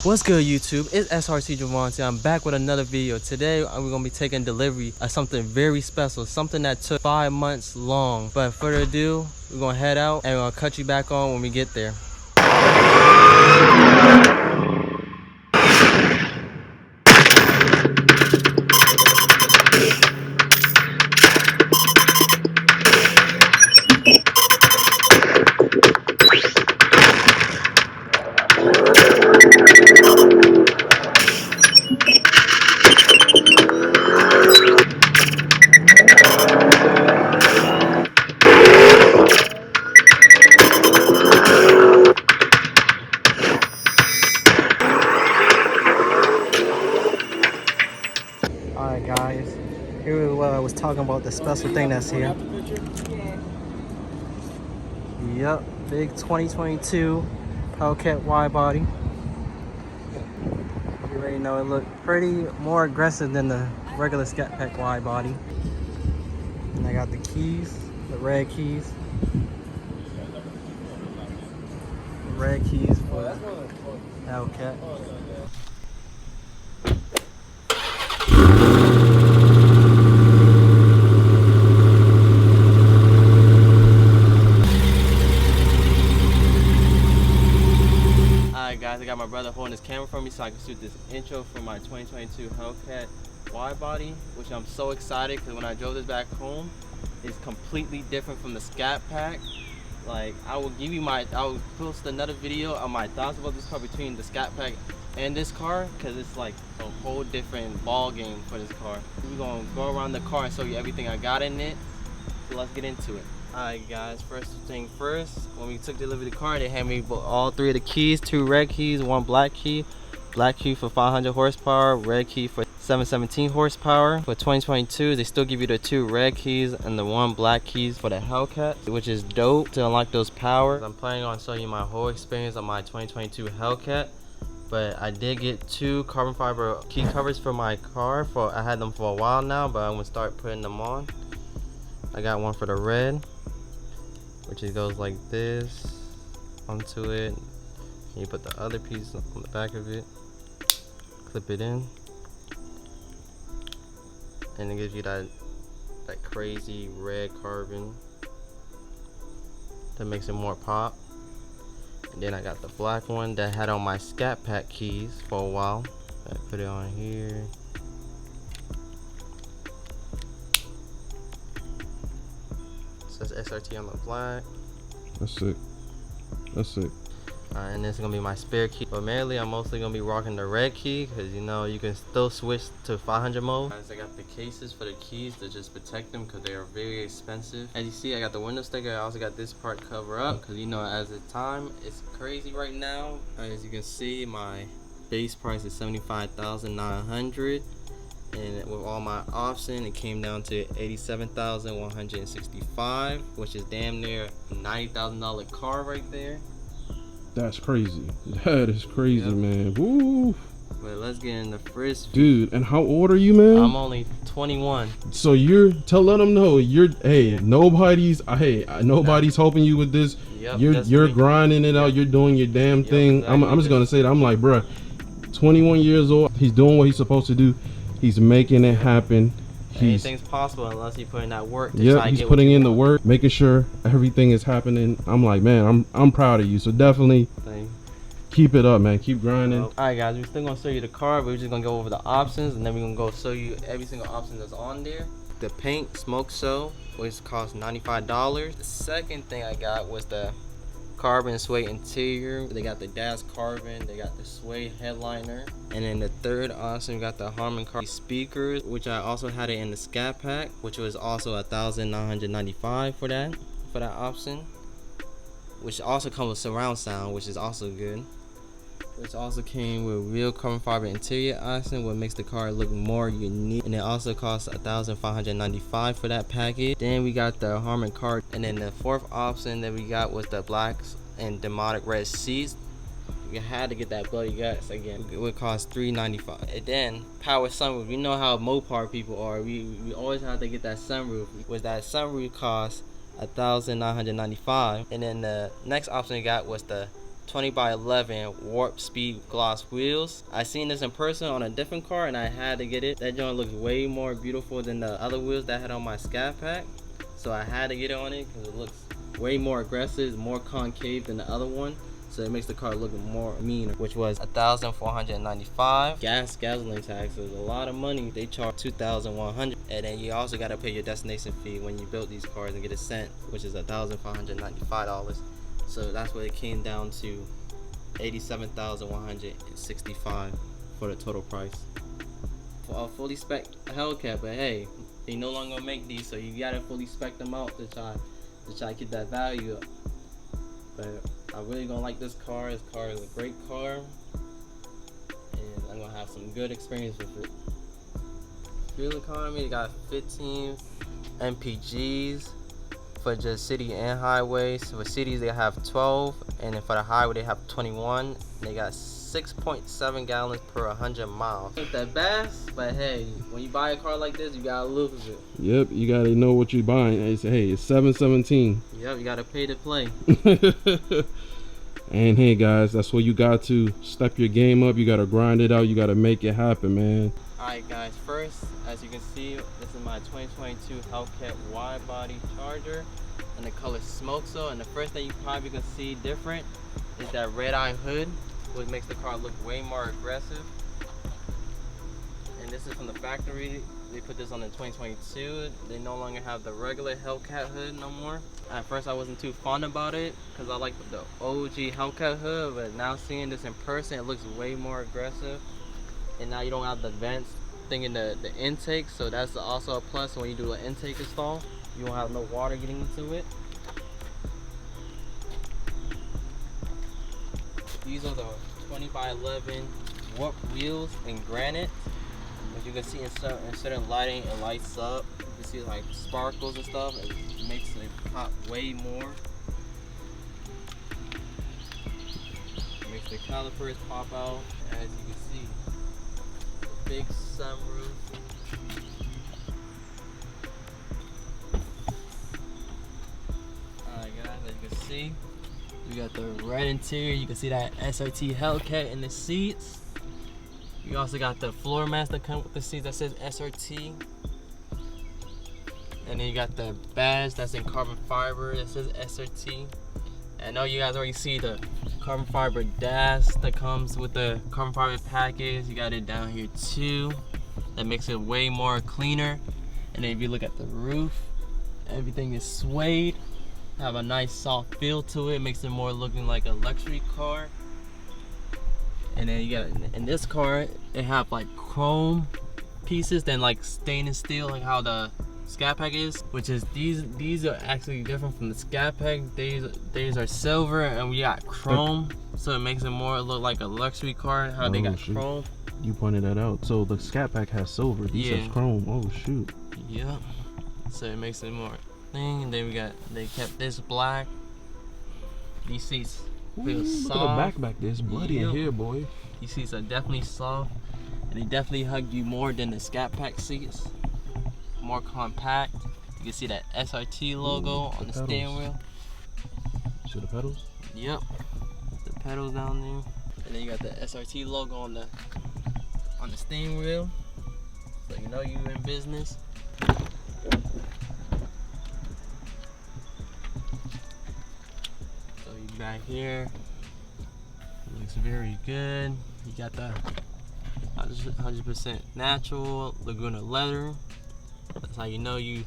What's good, YouTube? It's srt.javanti. I'm back with another video. Today we're gonna be taking delivery of something very special, something that took 5 months long. But further ado, we're gonna head out and we're gonna cut you back on when we get there. Alright guys, here is what I was talking about, the special thing that's here. Yep, big 2022 Hellcat Widebody. You already know it looked pretty more aggressive than the regular Scat Pack Widebody. And I got the keys, the red keys. The red keys for Hellcat. Guys, I got my brother holding his camera for me so I can shoot this intro for my 2022 Hellcat Widebody, which I'm so excited because when I drove this back home, it's completely different from the Scat Pack. Like, I will post another video of my thoughts about this car between the Scat Pack and this car, because it's like a whole different ball game for this car. We're gonna go around the car and show you everything I got in it. So let's get into it. Alright guys, first thing first, when we took delivery of the car, they handed me all 3 of the keys, 2 red keys, 1 black key for 500 horsepower, red key for 717 horsepower. For 2022, they still give you the 2 red keys and the 1 black keys for the Hellcat, which is dope to unlock those powers. I'm planning on showing you my whole experience on my 2022 Hellcat, but I did get 2 carbon fiber key covers for my car. I had them for a while now, but I'm gonna start putting them on. I got one for the red, which it goes like this onto it, and you put the other piece on the back of it, clip it in, and it gives you that crazy red carbon that makes it more pop. And then I got the black one that had on my Scat Pack keys for a while. I put it on here. Says SRT on the black. That's sick. That's sick. And this is gonna be my spare key. But mainly I'm mostly gonna be rocking the red key because you know you can still switch to 500 mode. Guys, I got the cases for the keys to just protect them because they are very expensive. As you see, I got the window sticker. I also got this part cover up because you know as the time it's crazy right now. As you can see, my base price is $75,900. And with all my option, it came down to $87,165, which is damn near $90,000 car right there. That's crazy. That is crazy, yep. Man. Woo. But let's get in the first. Dude, and how old are you, man? I'm only 21. So let them know nobody's helping you with this. Yep, you're grinding it out. You're doing your damn thing. Exactly. I'm just gonna say that. I'm like, bruh, 21 years old. He's doing what he's supposed to do. He's making it happen. Anything's possible unless you put in that work. Yeah, he's putting in the work, making sure everything is happening. I'm like, man, I'm proud of you. So definitely keep it up, man. Keep grinding. All right, guys, we're still gonna show you the car, but we're just gonna go over the options, and then we're gonna go show you every single option that's on there. The paint smoke show, which cost $95. The second thing I got was the carbon suede interior. They got the dash carbon, they got the suede headliner, and then the third option we got the Harman Kardon speakers, which I also had it in the Scat Pack, which was also $1,995 for that option, which also comes with surround sound, which is also good. Which also came with real carbon fiber interior option, what makes the car look more unique, and it also costs $1,595 for that package. Then we got the Harman Kardon, and then the fourth option that we got was the blacks and demonic red seats. You had to get that bloody guts again. It would cost $395. And then power sunroof. You know how Mopar people are. We always have to get that sunroof. With that sunroof cost $1,995. And then the next option we got was the 20/11 warp speed gloss wheels. I seen this in person on a different car and I had to get it. That joint looks way more beautiful than the other wheels that I had on my Scat Pack, so I had to get it on it because it looks way more aggressive, more concave than the other one. So it makes the car look more mean, which was $1,495. Gasoline tax is a lot of money. They charge $2,100, and then you also got to pay your destination fee when you build these cars and get a cent, which is $1,595. So that's what it came down to, $87,165 for the total price. For a fully spec Hellcat, but hey, they no longer make these, so you gotta fully spec them out to try to get that value up. But I really gonna like this car. This car is a great car, and I'm gonna have some good experience with it. Fuel economy, they got 15 mpgs for just city and highways. For cities they have 12, and then for the highway they have 21. They got 6.7 gallons per 100 miles. Ain't that best, but hey, when you buy a car like this, you gotta lose it. Yep, you gotta know what you're buying. They say, hey, it's 717. Yep, you gotta pay to play. And hey guys, that's where you got to step your game up. You gotta grind it out. You gotta make it happen, man. Alright guys, first, as you can see, this is my 2022 Hellcat Widebody Charger in the color Smoke So. And the first thing you probably can see different is that red eye hood, which makes the car look way more aggressive. And this is from the factory. They put this on in 2022. They no longer have the regular Hellcat hood no more. At first I wasn't too fond about it because I like the OG Hellcat hood, but now seeing this in person, it looks way more aggressive. And now you don't have the vents thing in the intake, so that's also a plus. When you do an intake install, you won't have no water getting into it. These are the 20/11 warp wheels in granite. As you can see in certain lighting, it lights up. You can see like sparkles and stuff. It makes it pop way more. It makes the calipers pop out. As you can see, the big sunroof. Alright guys, as you can see, we got the red interior. You can see that SRT Hellcat in the seats. You also got the floor mats that come with the seats that says SRT. And then you got the badge that's in carbon fiber that says SRT. And I know you guys already see the carbon fiber dash that comes with the carbon fiber package. You got it down here too. That makes it way more cleaner. And then if you look at the roof, everything is suede. Have a nice soft feel to it. Makes it more looking like a luxury car. And then you got in this car, it have like chrome pieces than like stainless steel, like how the Scat Pack is. Which is these are actually different from the Scat Pack. These are silver and we got chrome, so it makes it more look like a luxury car. How they got chrome. You pointed that out. So the Scat Pack has silver. These has chrome. Oh shoot. Yeah. So it makes it more thing. And then they kept this black. These seats feel soft. Look at the back there. It's bloody in here, boy. These seats are definitely soft, and they definitely hug you more than the Scat Pack seats. More compact. You can see that SRT logo on the steering wheel. See the pedals? Yep. The pedals down there. And then you got the SRT logo on the steering wheel, so you know you're in business. So you back here. Looks very good. You got the 100% natural Laguna leather. That's how you know you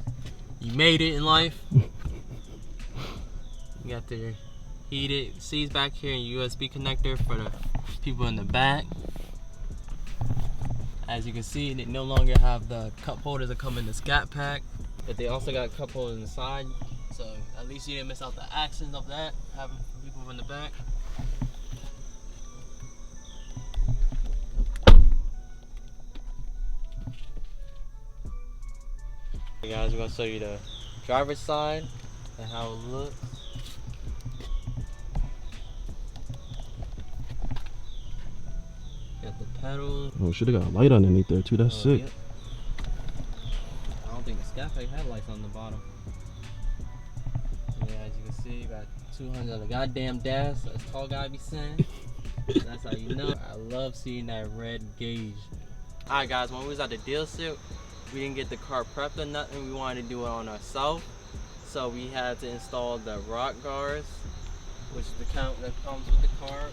made it in life. You got the heated seats back here and USB connector for the people in the back. As you can see, they no longer have the cup holders that come in the Scat Pack, but they also got cup holders in the side. So at least you didn't miss out the actions of that, having people in the back. Hey guys, we're gonna show you the driver's side and how it looks. Got the pedals. Oh, should have got a light underneath there too. That's sick. Yep. I don't think the Scat Pack had lights on the bottom. Yeah. Yeah, as you can see, you got 200 on the goddamn dash. That's tall guy be saying. That's how you know. I love seeing that red gauge. Alright guys, when we was at the dealership, we didn't get the car prepped or nothing. We wanted to do it on ourselves. So we had to install the rock guards, which is the count that comes with the car.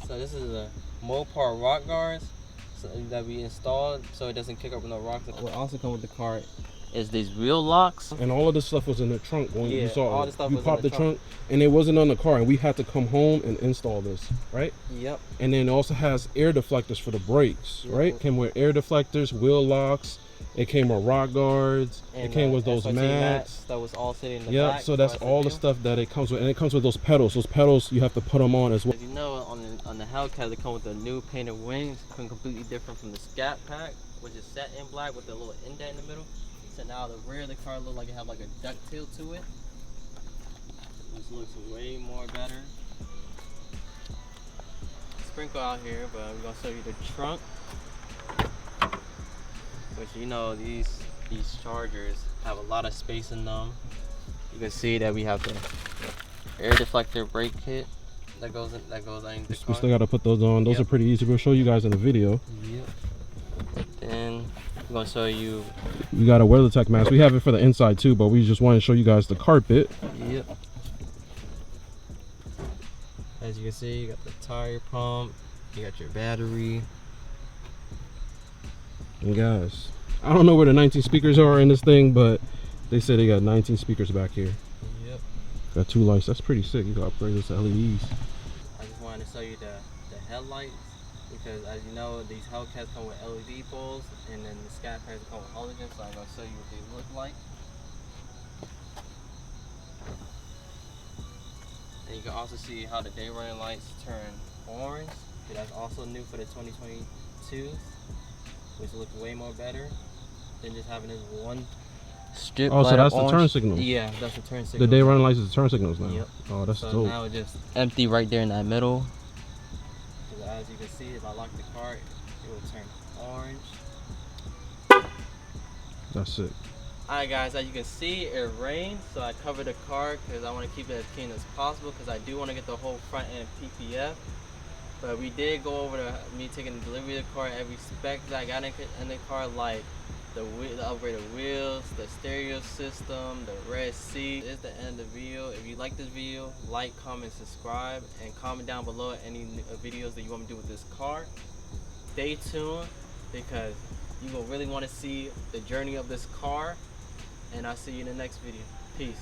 So this is the Mopar rock guards that we installed so it doesn't kick up with no rocks. What also comes with the car is these wheel locks. And all of this stuff was in the trunk when you saw all it. the stuff You was popped in the trunk and it wasn't on the car, and we had to come home and install this, right? Yep. And then it also has air deflectors for the brakes, right? Came with air deflectors, wheel locks. It came with rock guards. And it came with those SRT mats. that was all sitting in the Yep. back. So that's all the stuff that it comes with, and it comes with those pedals. Those pedals you have to put them on as well. As you know, on the Hellcat, they come with the new painted wings, completely different from the Scat Pack, which is set in black with a little indent in the middle. So now the rear of the car looks like it has like a ducktail to it. This looks way more better. Sprinkle out here, but I'm gonna show you the trunk. Which, you know, these Chargers have a lot of space in them. You can see that we have the air deflector brake kit that goes underneath the car. We still got to put those on. Those are pretty easy. We'll show you guys in the video. Yep. Then I'm gonna show you. You got a WeatherTech mask. We have it for the inside too, but we just want to show you guys the carpet. Yep. As you can see, you got the tire pump. You got your battery. And guys, I don't know where the 19 speakers are in this thing, but they say they got 19 speakers back here. Yep. Got 2 lights. That's pretty sick. You can upgrade this to LEDs. I just wanted to show you the headlights, because as you know, these Hellcats come with LED bulbs, and then the Scat Packs come with halogen. So I'm gonna show you what they look like. And you can also see how the day running lights turn orange. That's also new for the 2022. Which looks way more better than just having this one strip. Oh, so that's the turn signal. Yeah, that's the turn signal. The day running lights is the turn signals now. Yep. Oh, that's so dope. now it's just empty right there in that middle. As you can see, if I lock the car, it will turn orange. That's it. Alright guys, as you can see, it rained, so I covered the car because I want to keep it as clean as possible, because I do want to get the whole front end PPF. But we did go over me taking the delivery of the car, every spec that I got in the car, like the upgraded wheels, the stereo system, the red seat. This is the end of the video. If you like this video, like, comment, subscribe, and comment down below any videos that you want me to do with this car. Stay tuned, because you will really want to see the journey of this car, and I'll see you in the next video. Peace.